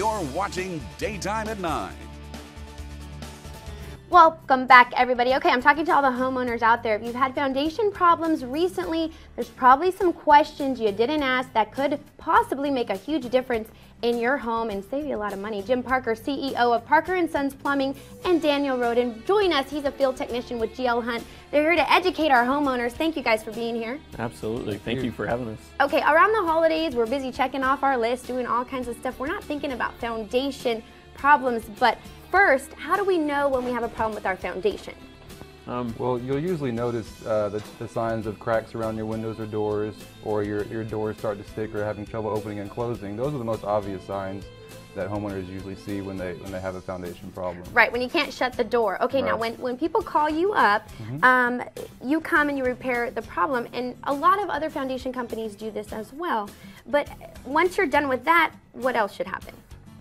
You're watching Daytime at 9. Welcome back, everybody. Okay, I'm talking to all the homeowners out there. If you've had foundation problems recently, there's probably some questions you didn't ask that could possibly make a huge difference in your home and save you a lot of money. Jim Parker, CEO of Parker & Sons Plumbing, and Daniel Roden join us. He's a field technician with GL Hunt. They're here to educate our homeowners. Thank you guys for being here. Absolutely. Thank you for having us. Okay, around the holidays, we're busy checking off our list, doing all kinds of stuff. We're not thinking about foundation problems, but first, how do we know when we have a problem with our foundation? Well, you'll usually notice the signs of cracks around your windows or doors, or your doors start to stick or having trouble opening and closing. Those are the most obvious signs that homeowners usually see when they have a foundation problem. Right, when you can't shut the door. Okay, right. Now when people call you up, you come and you repair the problem, and a lot of other foundation companies do this as well. But once you're done with that, what else should happen?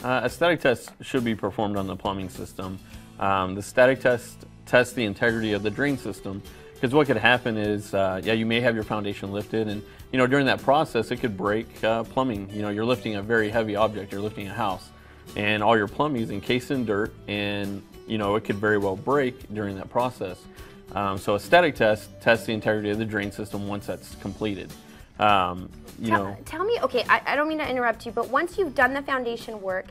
A static test should be performed on the plumbing system. The static test tests the integrity of the drain system, because what could happen is, yeah, you may have your foundation lifted, and during that process it could break plumbing. You're lifting a very heavy object, you're lifting a house, and all your plumbing is encased in dirt, and it could very well break during that process. So a static test tests the integrity of the drain system once that's completed. Tell me, okay, I don't mean to interrupt you, but once you've done the foundation work,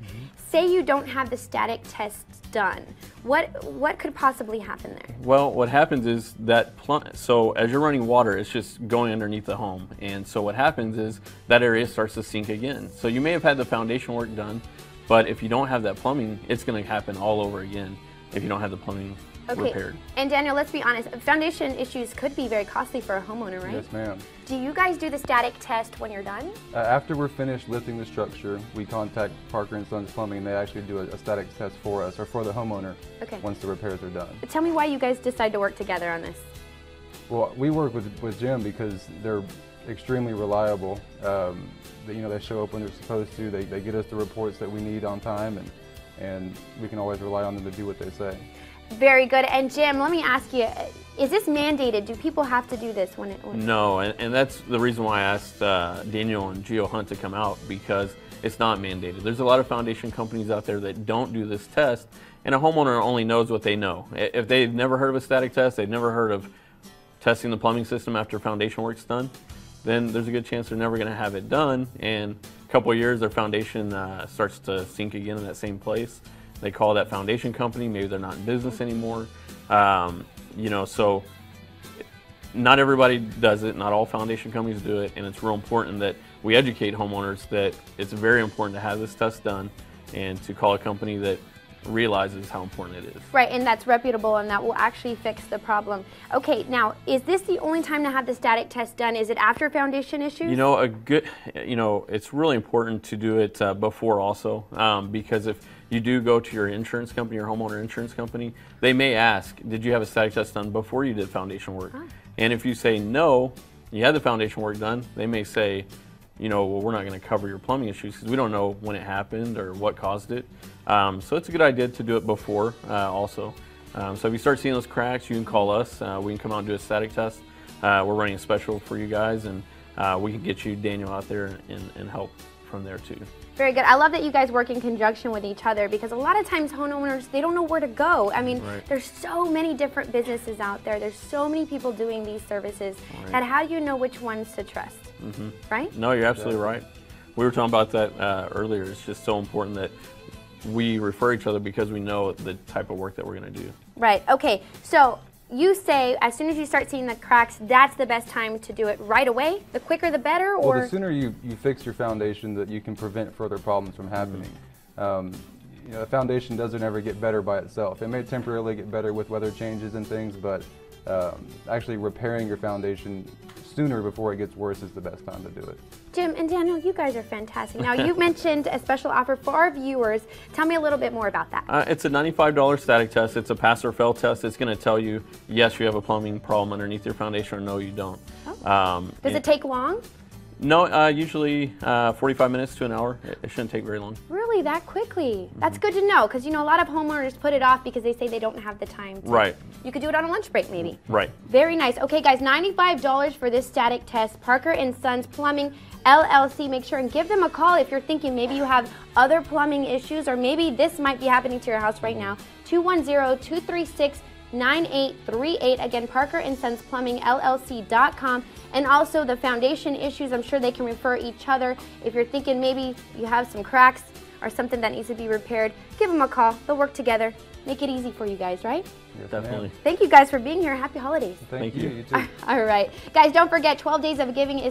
say you don't have the static tests done, what could possibly happen there? Well, what happens is that, so as you're running water, it's just going underneath the home, and so what happens is that area starts to sink again. So you may have had the foundation work done, but if you don't have that plumbing, it's going to happen all over again if you don't have the plumbing repaired. And Daniel, let's be honest, foundation issues could be very costly for a homeowner, right? Yes, ma'am. Do you guys do the static test when you're done? After we're finished lifting the structure, we contact Parker & Sons Plumbing, and they actually do a static test for us, or for the homeowner, once the repairs are done. Tell me why you guys decide to work together on this. Well, we work with Jim because they're extremely reliable. They show up when they're supposed to. They get us the reports that we need on time, and we can always rely on them to do what they say. Very good. And Jim, let me ask you, is this mandated? Do people have to do this when No, and that's the reason why I asked Daniel and GL Hunt to come out, because it's not mandated. There's a lot of foundation companies out there that don't do this test, and a homeowner only knows what they know. If they've never heard of a static test, they've never heard of testing the plumbing system after foundation work's done, then there's a good chance they're never going to have it done, and a couple of years their foundation starts to sink again in that same place. They call that foundation company, maybe they're not in business anymore. So not everybody does it, not all foundation companies do it, and it's real important that we educate homeowners that it's very important to have this test done and to call a company that realizes how important it is. Right, and that's reputable and that will actually fix the problem. Okay, now, is this the only time to have the static test done? Is it after foundation issues? It's really important to do it before also, because if you do go to your insurance company, your homeowner insurance company, they may ask, did you have a static test done before you did foundation work? And if you say no, you had the foundation work done, they may say, well, we're not going to cover your plumbing issues because we don't know when it happened or what caused it. So it's a good idea to do it before also. So if you start seeing those cracks, you can call us. We can come out and do a static test. We're running a special for you guys, and we can get you Daniel out there and help from there too. Very good. I love that you guys work in conjunction with each other, because a lot of times homeowners, they don't know where to go. I mean, there's so many different businesses out there. There's so many people doing these services. And how do you know which ones to trust? Right? No, you're absolutely right. We were talking about that earlier. It's just so important that we refer each other because we know the type of work that we're going to do. Right. Okay. So you say as soon as you start seeing the cracks, that's the best time to do it right away? The quicker the better? Or? Well, the sooner you fix your foundation, that you can prevent further problems from happening. A foundation doesn't ever get better by itself. It may temporarily get better with weather changes and things, but actually repairing your foundation sooner before it gets worse is the best time to do it. Jim and Daniel, you guys are fantastic. Now, you mentioned a special offer for our viewers. Tell me a little bit more about that. It's a $95 static test. It's a pass or fail test. It's going to tell you, yes, you have a plumbing problem underneath your foundation, or no, you don't. Does it take long? No, usually 45 minutes to an hour. It shouldn't take very long. Really, that quickly? That's good to know, because you know a lot of homeowners put it off because they say they don't have the time to. Right. You could do it on a lunch break maybe. Right. Very nice. Okay guys, $95 for this static test. Parker and Sons Plumbing LLC. Make sure and give them a call if you're thinking maybe you have other plumbing issues, or maybe this might be happening to your house right now. 210-236-9838. Again, Parker and Sons Plumbing LLC.com. And also the foundation issues, I'm sure they can refer each other. If you're thinking maybe you have some cracks or something that needs to be repaired, give them a call. They'll work together. Make it easy for you guys, right? Yes, Definitely. Thank you guys for being here. Happy holidays. Thank you. You too. All right. Guys, don't forget 12 Days of Giving is